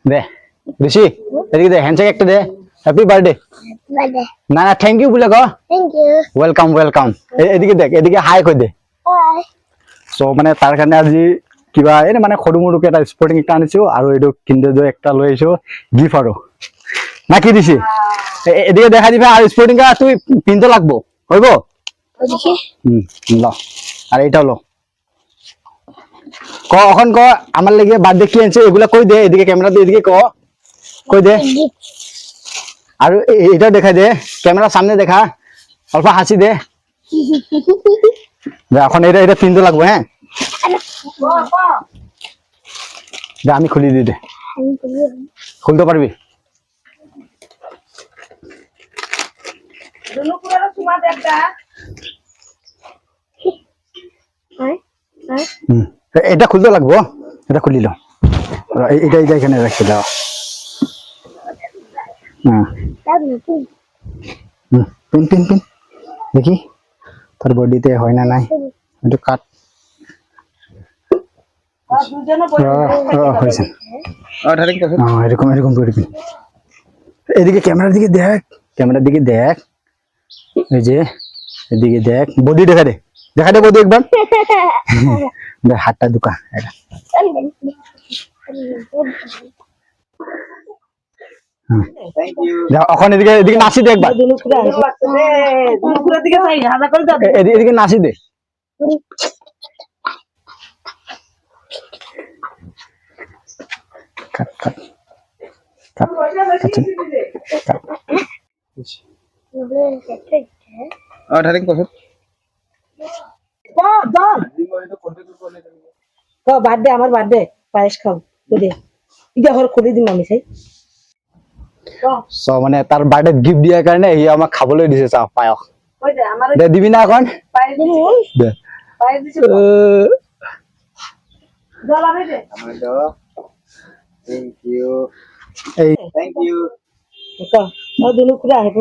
দে ঋষি এদিকে দে হ্যান্ডশেক একটা দে happy birthday না না থ্যাংক ইউ বলে ক ওয়েলকাম ওয়েলকাম এদিকে দেখ এদিকে হাই কই দে সো মানে তাৰ কাৰণে আজি কিবা এনে মানে সৰু মৰুকে এটা স্পৰ্টিং একটা আনিছো আৰু এইটো কিণ্ডাৰ জয় একটা লৈ আহিছো গিফ্ট আৰু না কি দিছি এদিকে দেখা দিবা আর স্পোর্টিং কা তুই পিনতে লাগবো হইব ওদিকে ল আর এটাও ল ক এখন ক আমার লাগি বার্থডে কি আনছে এগুলা কই দে এদিকে ক্যামেরা দে এদিকে ক কই দে আর এটা দেখা দে ক্যামেরা সামনে দেখা অল্প হাসি দে এখন এটা এটা পিনতে লাগবো হ্যাঁ দে আমি খুলি দি দে খুলতে পারবি এটা খুলতে লাগবো এটা খুলি লো এটা এটা এখানে রাখি দাও পিন পিন পিন দেখি তোর বডিতে হয় না নাই একটু কাট হয়েছে এরকম এরকম করে পিন এদিকে ক্যামেরার দিকে দেখ ক্যামেরার দিকে দেখ এই যে এদিকে দেখ বডি দেখা দে বডি একবার দেখ হাতটা দুকা এটা এখন এদিকে এদিকে নাচি দে একবার এদিকে নাচি দে কাট কাট কাট ধারিং কসত বার্থডে আমার বার্থডে পায়েস খাও দে ইটা ঘর খুলি দিম আমি চাই সো মানে তার বার্থডে গিফট দিয়ার কারণে ই আমাক খাবলৈ দিছে চা পায়স ওই দে আমার দে দিবি না এখন পায়েস দিম দে পায়েস দিছি জল আবে দে আমার দাও থ্যাংক ইউ এই থ্যাংক ইউ ও দুনু খুলে আহে